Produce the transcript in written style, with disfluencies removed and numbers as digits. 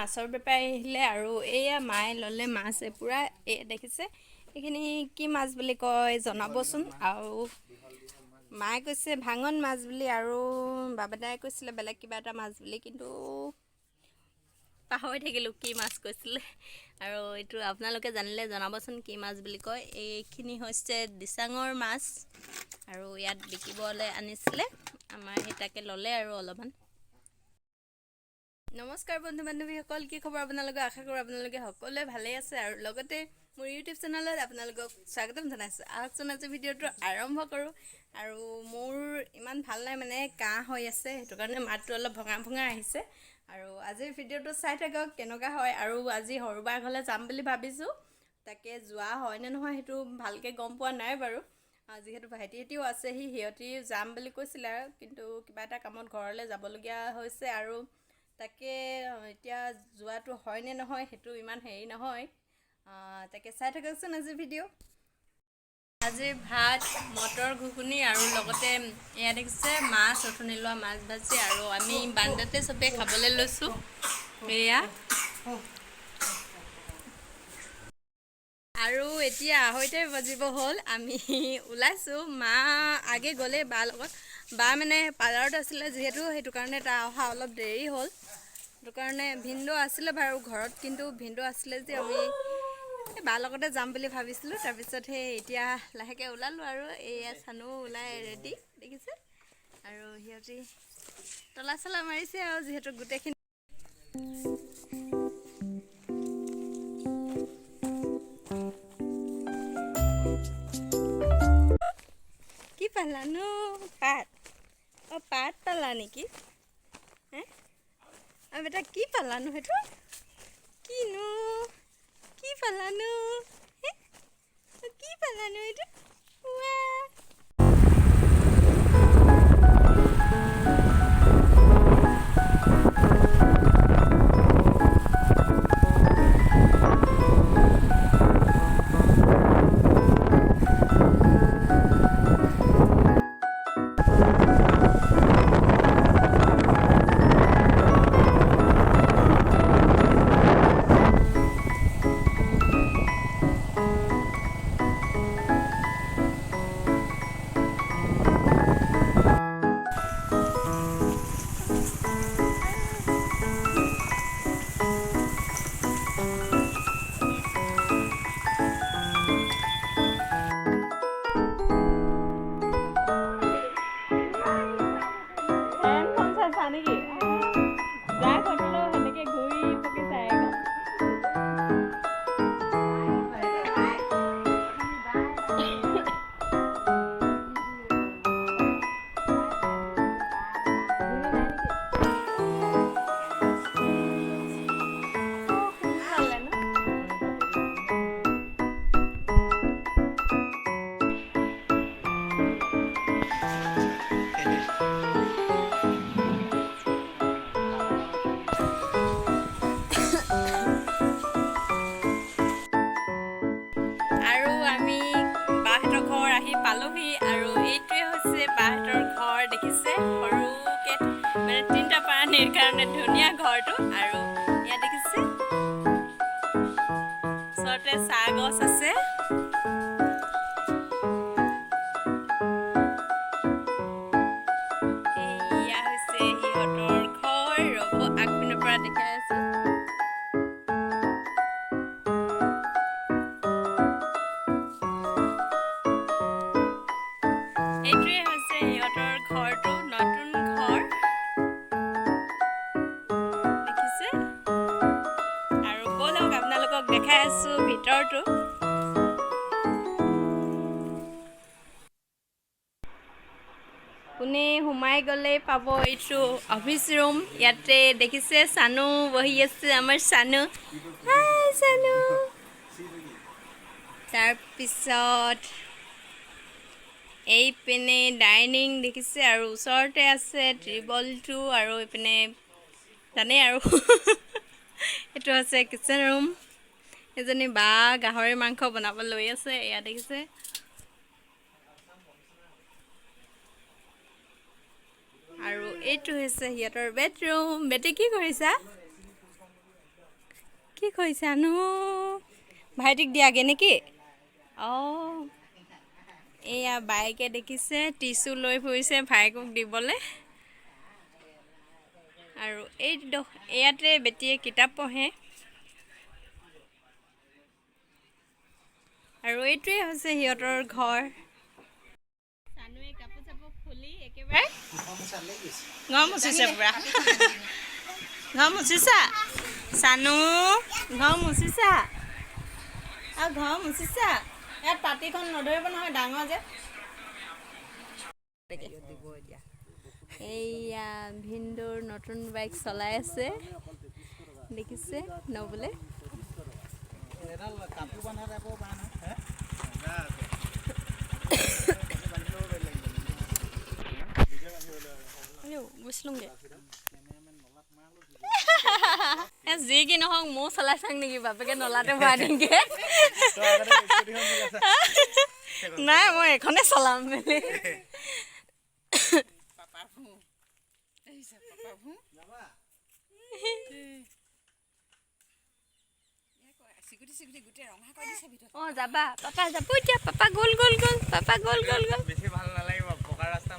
মাছৰ বেপাৰী আহিলে আৰু এয়া মায়ে ল'লে মাছ পুৰা দেখিছে এইখিনি কি মাছ বুলি কয় জনাবচোন। আৰু মায়ে কৈছে ভাঙন মাছ বুলি আৰু বাবাদাই কৈছিলে বেলেগ কিবা এটা মাছ বুলি, কিন্তু পাহৰি থাকিলোঁ কি মাছ কৈছিলে। আৰু এইটো আপোনালোকে জানিলে জনাবচোন কি মাছ বুলি কয়। এইখিনি হৈছে দিচাঙৰ মাছ আৰু ইয়াত বিকিবলৈ আনিছিলে আমাৰ সেই তাকে ল'লে আৰু অলপমান। নমস্কাৰ বন্ধু বান্ধৱীসকল, কি খবৰ আপোনালোকে? আশা কৰোঁ আপোনালোকে সকলোৱে ভালেই আছে আৰু লগতে মোৰ ইউটিউব চেনেলত আপোনালোকক স্বাগতম জনাইছোঁ। আহকচোন আজি ভিডিঅ'টো আৰম্ভ কৰোঁ। আৰু মোৰ ইমান ভাল নাই, মানে কাহ হৈ আছে, সেইটো কাৰণে মাতটো অলপ ভঙা ভঙা আহিছে। আৰু আজিৰ ভিডিঅ'টো চাই থাকক কেনেকুৱা হয়। আৰু আজি সৰুবাৰ ঘৰলৈ যাম বুলি ভাবিছোঁ, তাকে যোৱা হয়নে নহয় সেইটো ভালকৈ গম পোৱা নাই বাৰু। যিহেতু ভাইটিহঁতেও আছেহি, সিহঁতি যাম বুলি কৈছিলে আৰু, কিন্তু কিবা এটা কামত ঘৰলৈ যাবলগীয়া হৈছে আৰু তাকে এতিয়া যোৱাটো হয়নে নহয় সেইটো ইমান হেৰি নহয়। তাকে চাই থাককচোন আজিৰ ভিডিঅ'। আজিৰ ভাত মটৰ ঘুগুনি আৰু লগতে এয়া দেখিছে মাছ, অথনি লোৱা মাছ ভাজি, আৰু আমি বান্দাতে চবেই খাবলৈ লৈছোঁ। এয়া আৰু এতিয়া 2:30 বাজিব হ'ল, আমি ওলাইছোঁ। মা আগে গ'লে বাৰ লগত, বা মানে পাৰ্লাৰত আছিলে যিহেতু, সেইটো কাৰণে তাৰ অহা অলপ দেৰি হ'ল। সেইটো কাৰণে ভিনদেউ আছিলে বাৰু ঘৰত, কিন্তু ভিনদেউ আছিলে যে আমি বাৰ লগতে যাম বুলি ভাবিছিলোঁ। তাৰপিছত সেই এতিয়া লাহেকৈ ওলালোঁ আৰু এয়া চানু ওলাই ৰেডি দেখিছে। আৰু সিহঁতি তলা চলা মাৰিছে আৰু যিহেতু গোটেইখিনি কি পালানো? পাত। পাত পালা নেকি? বেটা কি পালানো? সেইটো কিনো কি পালানো? কি পালানো এইটো? নেকি যাই ঘৰলৈ সেনেকৈ ঘূৰি পকি চাই আৰু আমি বাহঁতৰ ঘৰ আহি পালোহি। আৰু এইটোৱে হৈছে বাহঁতৰ ঘৰ, দেখিছে সৰুকৈ মানে 3টা প্ৰাণীৰ কাৰণে ধুনীয়া ঘৰটো। আৰু ইয়াত দেখিছে ওচৰতে চাহ গছ আছে। এয়া হৈছে সিহঁতৰ ঘৰ, ৰ'ব আগপিনৰ পৰা দেখাই আছোঁ। এইটোৱে হৈছে সিহঁতৰ ঘৰটো, নতুন ঘৰ দেখিছে। আৰু ব'লক আপোনালোকক দেখাই আছোঁ ভিতৰটো। কোনে সোমাই গ'লেই পাব এইটো অফিচ ৰুম। ইয়াতে দেখিছে চানু বহি আছে, আমাৰ চানু। হাই চানু। তাৰপিছত এইপিনে ডাইনিং দেখিছে, আৰু ওচৰতে আছে টেবুলটো, আৰু এইপিনে জানেই আৰু এইটো আছে কিটচেন ৰুম। এজনী বা গাহৰি মাংস বনাব লৈ আছে, এয়া দেখিছে। আৰু এইটো হৈছে সিহঁতৰ বেডৰুম। বেটি কি কৰিছা? কি কৰিছানো ভাইটিক দিয়াগে নেকি অঁ এয়া বাইকে দেখিছে টিচু লৈ ফুৰিছে ভাইকক দিবলৈ আৰু ইয়াতে বেটিয়ে কিতাপ পঢ়ে আৰু এইটোৱে হৈছে সিহঁতৰ ঘৰ চানুৱে কাপোৰ চাপোৰ খুলি একেবাৰে ঘৰ মুচিছে পুৰা ঘৰ মুচিছা চানু ঘৰ মুচিছা আৰু ঘৰ মুচিছা ইয়াত পাতিখন নধৰিব নহয় ডাঙৰ যে এইয়া ভিনদৌৰ নতুন বাইক চলাই আছে দেখিছে নবলে গৈছিলোঁগে যি কি নহওক ময়ো চলাই চাং নেকি বাপেকে নলাতে ভৰাই দিমগে নাই মই এখনে চলাম মেলি অঁ যাবা পাপা যাব এতিয়া পাপা গ'ল পাপা গ'ল বেছি ভাল নালাগিব পকা ৰাস্তা